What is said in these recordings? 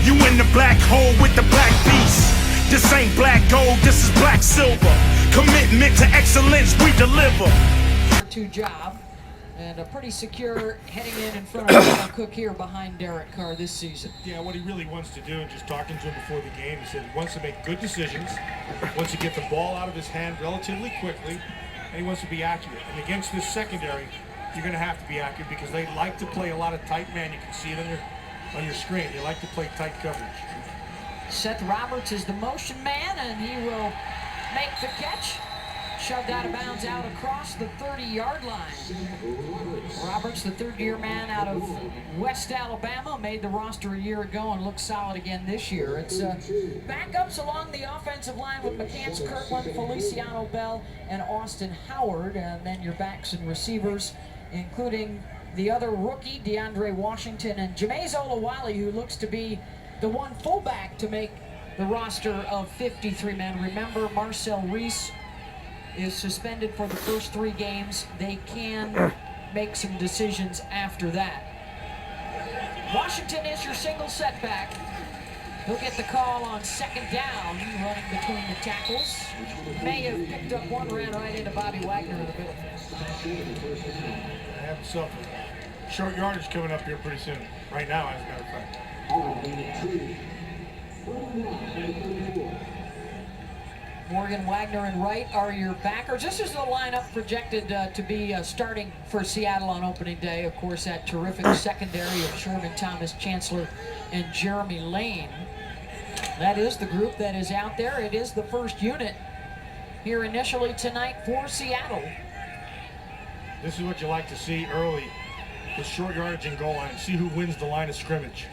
You in the black hole with the black beast. This ain't black gold, this is black silver. Commitment to excellence, we deliver. Two job, and a pretty secure heading in front of Daniel Cook here behind Derek Carr this season. Yeah, what he really wants to do, and just talking to him before the game, he said he wants to make good decisions, wants to get the ball out of his hand relatively quickly, and he wants to be accurate. And against this secondary, you're going to have to be accurate because they like to play a lot of tight man. You can see it on your screen. They like to play tight coverage. Seth Roberts is the motion man, and he will make the catch. Shoved out of bounds out across the 30-yard line. Roberts, the third-year man out of West Alabama, made the roster a year ago and looks solid again this year. It's backups along the offensive line with McCants Kirkland, Feliciano Bell, and Austin Howard. And then your backs and receivers, including the other rookie, DeAndre Washington, and Jameis Olawale, who looks to be the one fullback to make the roster of 53 men. Remember, Marcel Reese is suspended for the first 3 games. They can make some decisions after that. Washington is your single setback. He'll get the call on second down, running between the tackles. May have picked up one, ran right into Bobby Wagner in the middle. I have himself a short yardage coming up here pretty soon. Right now, as a matter of fact. Morgan, Wagner, and Wright are your backers. This is the lineup projected to be starting for Seattle on opening day. Of course, that terrific secondary of Sherman, Thomas, Chancellor, and Jeremy Lane. That is the group that is out there. It is the first unit here initially tonight for Seattle. This is what you like to see early, the short yardage and goal line. See who wins the line of scrimmage.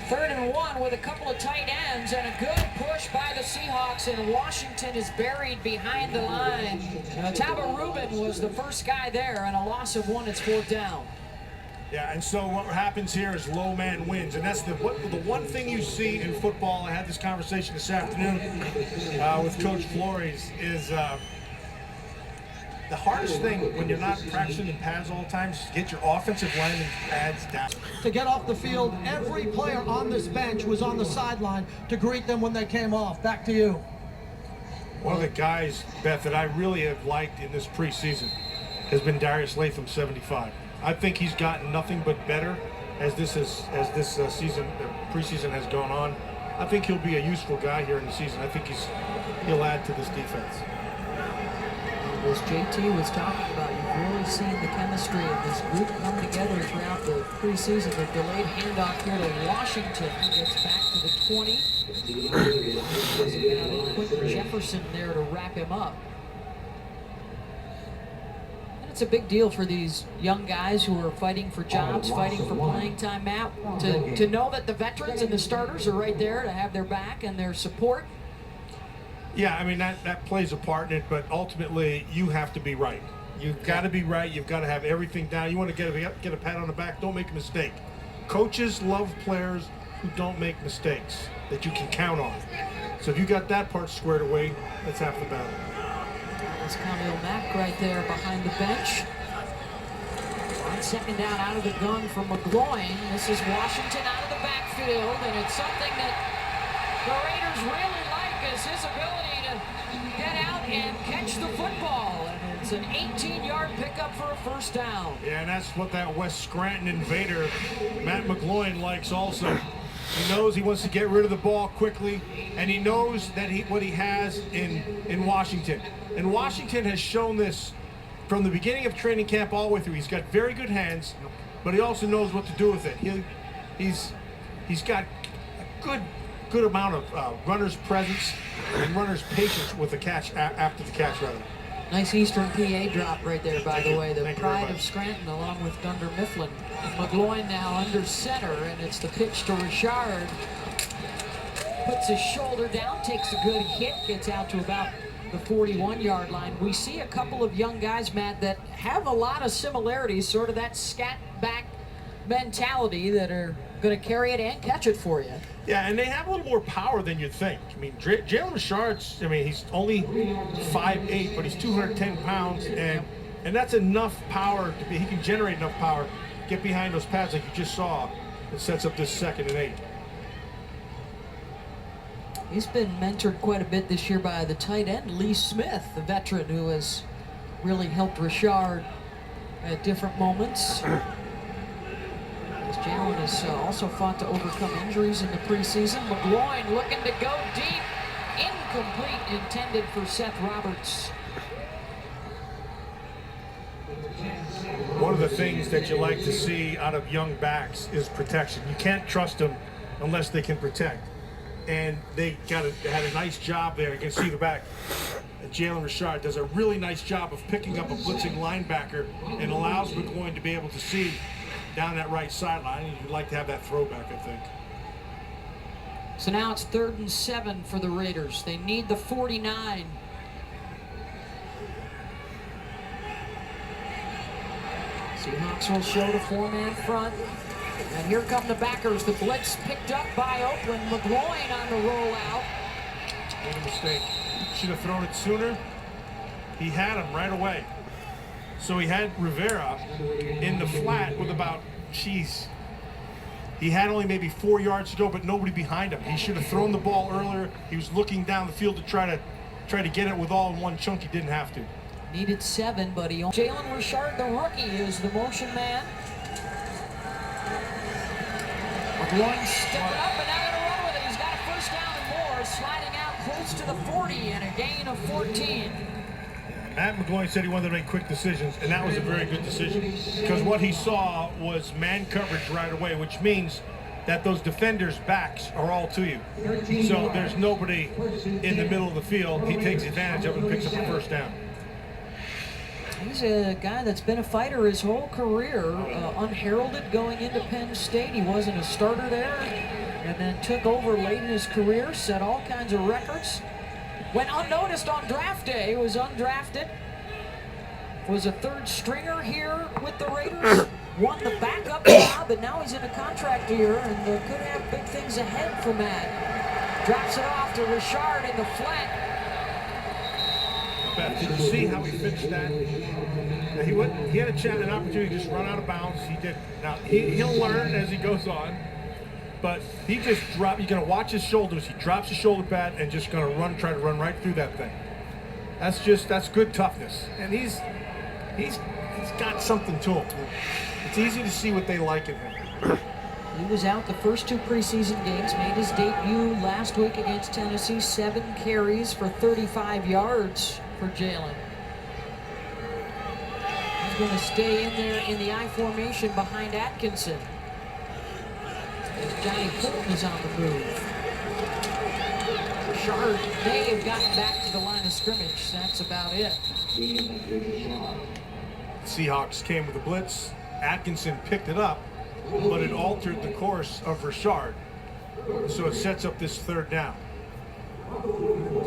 3rd and 1 with a couple of tight ends and a good push by the Seahawks, and Washington is buried behind the line. Taba Rubin was the first guy there, and a loss of 1. It's 4th down. Yeah, and so what happens here is low man wins, and that's the one thing you see in football. I had this conversation this afternoon with Coach Flores is the hardest thing when you're not practicing in pads all the time is to get your offensive lineman pads down. To get off the field, every player on this bench was on the sideline to greet them when they came off. Back to you. One of the guys, Beth, that I really have liked in this preseason has been Darius Latham, 75. I think he's gotten nothing but better as this preseason has gone on. I think he'll be a useful guy here in the season. I think he'll add to this defense. As JT was talking about, you've really seen the chemistry of this group come together throughout the preseason. The delayed handoff here to Washington gets back to the 20. There's Quentin Jefferson there to wrap him up. And it's a big deal for these young guys who are fighting for jobs, fighting for playing time out, to know that the veterans and the starters are right there to have their back and their support. Yeah, I mean, that plays a part in it, but ultimately you have to be right. You've got to be right. You've got to have everything down. You want to get a pat on the back. Don't make a mistake. Coaches love players who don't make mistakes, that you can count on. So if you got that part squared away, that's half the battle. There's Khalil Mack right there behind the bench. On second down out of the gun from McGloin. This is Washington out of the backfield, and it's something that the Raiders really like, is his ability to get out and catch the football. And it's an 18-yard pickup for a first down. Yeah, and that's what that West Scranton invader, Matt McGloin, likes also. He knows he wants to get rid of the ball quickly, and he knows that what he has in Washington. And Washington has shown this from the beginning of training camp all the way through. He's got very good hands, but he also knows what to do with it. He's got a good amount of runner's presence and runner's patience with the catch, after the catch, rather. Nice Eastern PA drop right there, by the way. The pride of Scranton, along with Dunder Mifflin. McGloin now under center, and it's the pitch to Richard. Puts his shoulder down, takes a good hit, gets out to about the 41-yard line. We see a couple of young guys, Matt, that have a lot of similarities, sort of that scat back mentality, that are going to carry it and catch it for you. Yeah, and they have a little more power than you'd think. I mean, Jalen Richard's, I mean, he's only 5'8", but he's 210 pounds, and that's enough power to be, he can generate enough power, get behind those pads like you just saw. It sets up this 2nd and 8. He's been mentored quite a bit this year by the tight end, Lee Smith, the veteran who has really helped Richard at different moments. Jalen has also fought to overcome injuries in the preseason. McGloin looking to go deep. Incomplete, intended for Seth Roberts. One of the things that you like to see out of young backs is protection. You can't trust them unless they can protect. And they had a nice job there. You can see the back. Jalen Richard does a really nice job of picking up a blitzing linebacker and allows McGloin to be able to see down that right sideline. You'd like to have that throwback, I think. So now it's 3rd and 7 for the Raiders. They need the 49. Seahawks will show the 4-man front. And here come the backers. The blitz picked up by Oakland. McGloin on the rollout. Made a mistake. Should have thrown it sooner. He had him right away. So he had Rivera in the flat with about, he had only maybe 4 yards to go, but nobody behind him. He should have thrown the ball earlier. He was looking down the field to try to get it with all in one chunk. He didn't have to. Needed 7, but he... Jalen Richard, the rookie, is the motion man. McGloin stepping up and now going to run with it. He's got a first down and more, sliding out close to the 40 and a gain of 14. Matt McGloin said he wanted to make quick decisions, and that was a very good decision because what he saw was man coverage right away, which means that those defenders' backs are all to you. So there's nobody in the middle of the field. He takes advantage of it and picks up the first down. He's a guy that's been a fighter his whole career, unheralded going into Penn State. He wasn't a starter there, and then took over late in his career, set all kinds of records. Went unnoticed on draft day, was undrafted. Was a 3rd stringer here with the Raiders. Won the backup job, and now he's in a contract year and could have big things ahead for Matt. Drops it off to Richard in the flat. Beth, did you see how he finished that? He had an opportunity to just run out of bounds. He did. Now, he'll learn as he goes on. But he just dropped. You're going to watch his shoulders. He drops his shoulder pad and just going to try to run right through that thing. That's good toughness. And he's got something to him. It's easy to see what they like in him. He was out the first 2 preseason games, made his debut last week against Tennessee, 7 carries for 35 yards for Jalen. He's going to stay in there in the I formation behind Atkinson. Johnny Fulton is on the move. Richard may have gotten back to the line of scrimmage. That's about it. Seahawks came with a blitz. Atkinson picked it up, but it altered the course of Richard. So it sets up this 3rd down.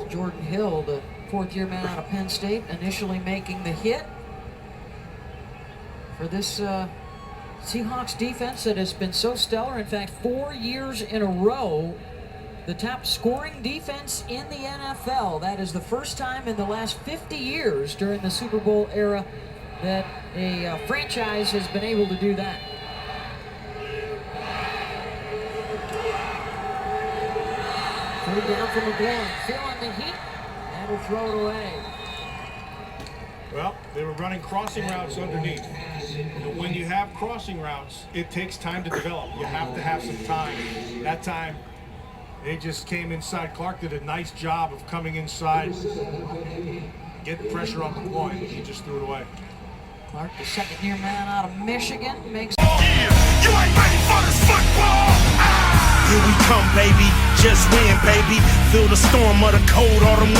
Jordan Hill, the 4th-year man out of Penn State, initially making the hit for this Seahawks defense that has been so stellar. In fact, 4 years in a row, the top scoring defense in the NFL. That is the first time in the last 50 years during the Super Bowl era that a franchise has been able to do that. Put it down for McGloin, feeling the heat, and will throw it away. Well, they were running crossing routes underneath. When you have crossing routes, it takes time to develop. You have to have some time. That time, they just came inside. Clark did a nice job of coming inside, getting pressure on McGloin. He just threw it away. Clark, the 2nd-year man out of Michigan, makes... You ain't ready for this football. Here we come, baby. Just win, baby. Feel the storm of the cold autumn.